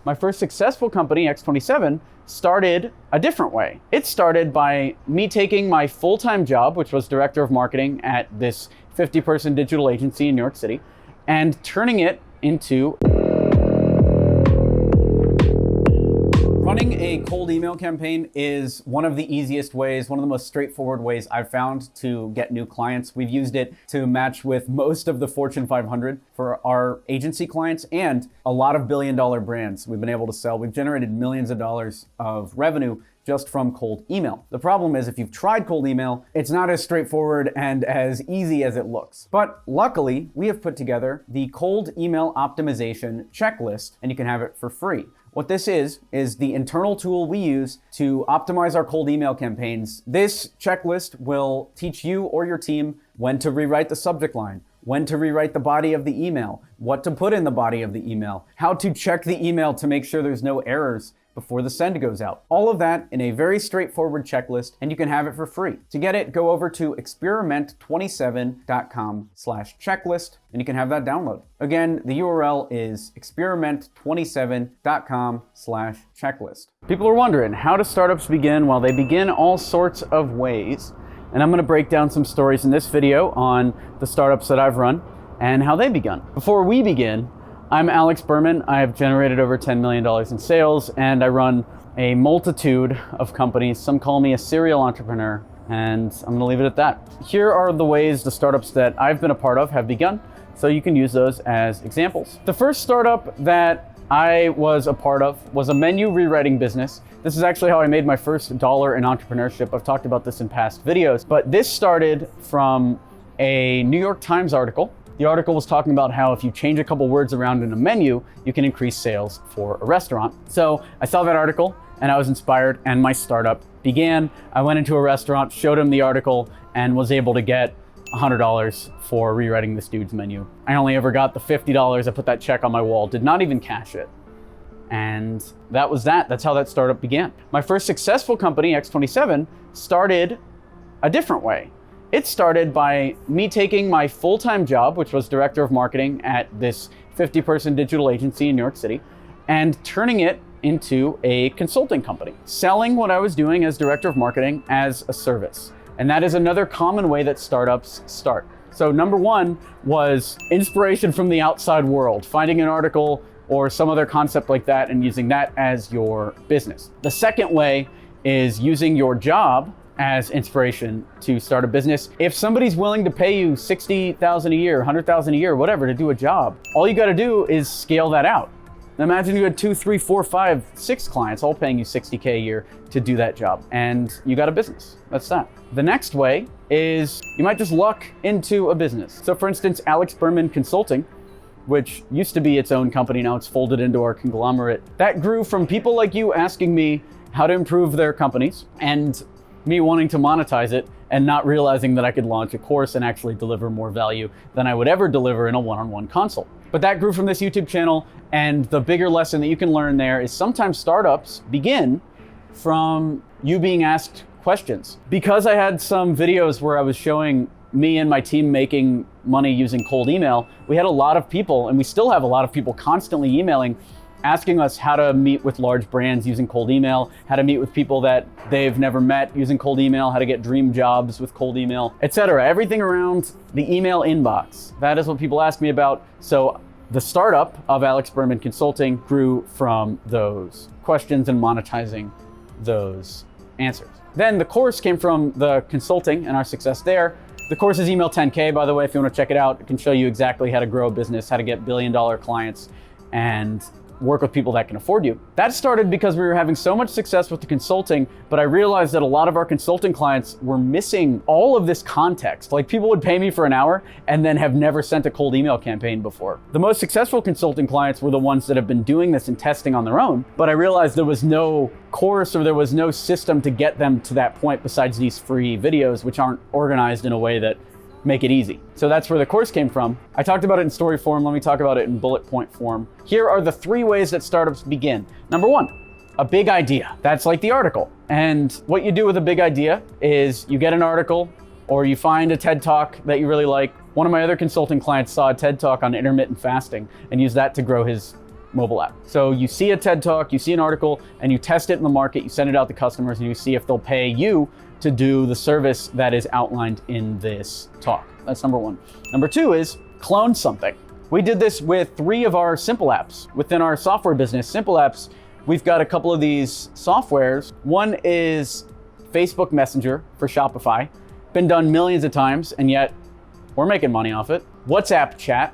My first successful company, X27, started a different way. It started by me taking my full-time job, which was director of marketing at this 50-person digital agency in New York City, and turning it into running a cold email campaign is one of the easiest ways, one of the most straightforward ways I've found to get new clients. We've used it to match with most of the Fortune 500 for our agency clients and a lot of billion-dollar brands we've been able to sell. We've generated millions of dollars of revenue just from cold email. The problem is if you've tried cold email, it's not as straightforward and as easy as it looks. But luckily, we have put together the cold email optimization checklist, and you can have it for free. What this is the internal tool we use to optimize our cold email campaigns. This checklist will teach you or your team when to rewrite the subject line, when to rewrite the body of the email, what to put in the body of the email, how to check the email to make sure there's no errors before the send goes out. All of that in a very straightforward checklist, and you can have it for free. To get it, go over to experiment27.com/checklist, and you can have that download. Again, the URL is experiment27.com/checklist. People are wondering, how do startups begin? Well, they begin all sorts of ways, and I'm gonna break down some stories in this video on the startups that I've run and how they begun. Before we begin, I'm Alex Berman. I have generated over $10 million in sales, and I run a multitude of companies. Some call me a serial entrepreneur, and I'm gonna leave it at that. Here are the ways the startups that I've been a part of have begun, so you can use those as examples. The first startup that I was a part of was a menu rewriting business. This is actually how I made my first dollar in entrepreneurship. I've talked about this in past videos, but this started from a New York Times article. The article was talking about how if you change a couple words around in a menu, you can increase sales for a restaurant. So I saw that article and I was inspired, and my startup began. I went into a restaurant, showed him the article, and was able to get $100 for rewriting this dude's menu. I only ever got the $50. I put that check on my wall, did not even cash it. And that was that. That's how that startup began. My first successful company, X27, started a different way. It started by me taking my full-time job, which was director of marketing at this 50-person digital agency in New York City, and turning it into a consulting company, selling what I was doing as director of marketing as a service. And that is another common way that startups start. So number one was inspiration from the outside world, finding an article or some other concept like that and using that as your business. The second way is using your job as inspiration to start a business. If somebody's willing to pay you $60,000 a year, $100,000 a year, whatever, to do a job, all you gotta do is scale that out. Now imagine you had 2, 3, 4, 5, 6 clients all paying you $60K a year to do that job, and you got a business. That's that. The next way is you might just luck into a business. So for instance, Alex Berman Consulting, which used to be its own company, now it's folded into our conglomerate. That grew from people like you asking me how to improve their companies, and me wanting to monetize it and not realizing that I could launch a course and actually deliver more value than I would ever deliver in a one-on-one consult. But that grew from this YouTube channel, and the bigger lesson that you can learn there is sometimes startups begin from you being asked questions. Because I had some videos where I was showing me and my team making money using cold email, we had a lot of people, and we still have a lot of people constantly emailing, asking us how to meet with large brands using cold email, how to meet with people that they've never met using cold email, how to get dream jobs with cold email, etc. Everything around the email inbox. That is what people ask me about. So the startup of Alex Berman Consulting grew from those questions and monetizing those answers. Then the course came from the consulting and our success there. The course is Email 10K, by the way, if you want to check it out. It can show you exactly how to grow a business, how to get billion-dollar clients, and work with people that can afford you. That started because we were having so much success with the consulting, but I realized that a lot of our consulting clients were missing all of this context. Like, people would pay me for an hour and then have never sent a cold email campaign before. The most successful consulting clients were the ones that have been doing this and testing on their own, but I realized there was no course or there was no system to get them to that point besides these free videos, which aren't organized in a way that make it easy. So that's where the course came from. I talked about it in story form. Let me talk about it in bullet point form. Here are the 3 ways that startups begin. Number 1, a big idea. That's like the article. And what you do with a big idea is you get an article or you find a TED Talk that you really like. One of my other consulting clients saw a TED Talk on intermittent fasting and used that to grow his mobile app. So you see a TED Talk, you see an article, and you test it in the market, you send it out to customers, and you see if they'll pay you to do the service that is outlined in this talk. That's number one. Number two is clone something. We did this with 3 of our simple apps. Within our software business, simple apps, we've got a couple of these softwares. One is Facebook Messenger for Shopify. Been done millions of times, and yet we're making money off it. WhatsApp chat,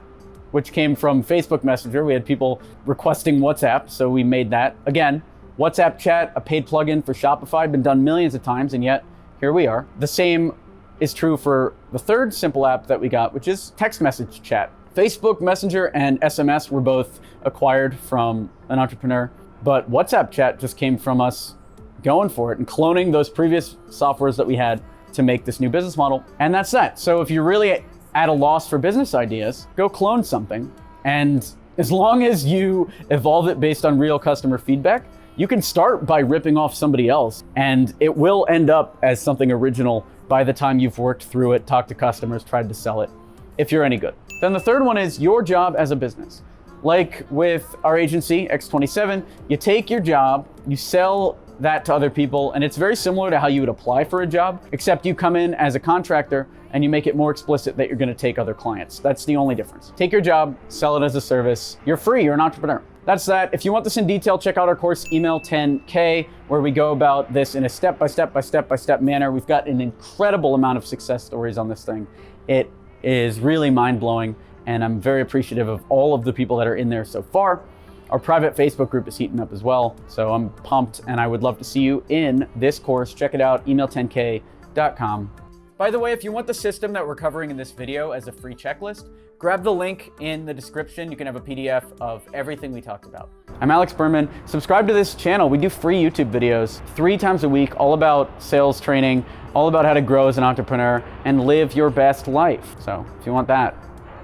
which came from Facebook Messenger. We had people requesting WhatsApp, so we made that. Again, WhatsApp chat, a paid plugin for Shopify, been done millions of times, and yet here we are. The same is true for the third simple app that we got, which is text message chat. Facebook Messenger and SMS were both acquired from an entrepreneur, but WhatsApp chat just came from us going for it and cloning those previous softwares that we had to make this new business model. And that's that. So if you're really at a loss for business ideas, go clone something. And as long as you evolve it based on real customer feedback, you can start by ripping off somebody else, and it will end up as something original by the time you've worked through it, talked to customers, tried to sell it, if you're any good. Then the third one is your job as a business. Like with our agency, X27, you take your job, you sell that to other people, and it's very similar to how you would apply for a job, except you come in as a contractor and you make it more explicit that you're gonna take other clients. That's the only difference. Take your job, sell it as a service. You're free, you're an entrepreneur. That's that. If you want this in detail, check out our course, Email 10K, where we go about this in a step-by-step manner. We've got an incredible amount of success stories on this thing. It is really mind-blowing, and I'm very appreciative of all of the people that are in there so far. Our private Facebook group is heating up as well, so I'm pumped, and I would love to see you in this course. Check it out, email10k.com. By the way, if you want the system that we're covering in this video as a free checklist, grab the link in the description. You can have a PDF of everything we talked about. I'm Alex Berman. Subscribe to this channel. We do free YouTube videos 3 times a week, all about sales training, all about how to grow as an entrepreneur and live your best life. So if you want that,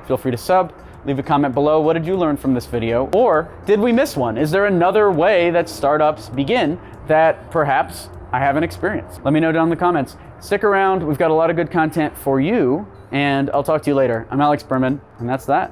feel free to sub. Leave a comment below. What did you learn from this video? Or did we miss one? Is there another way that startups begin that perhaps I haven't experienced? Let me know down in the comments. Stick around. We've got a lot of good content for you, and I'll talk to you later. I'm Alex Berman, and that's that.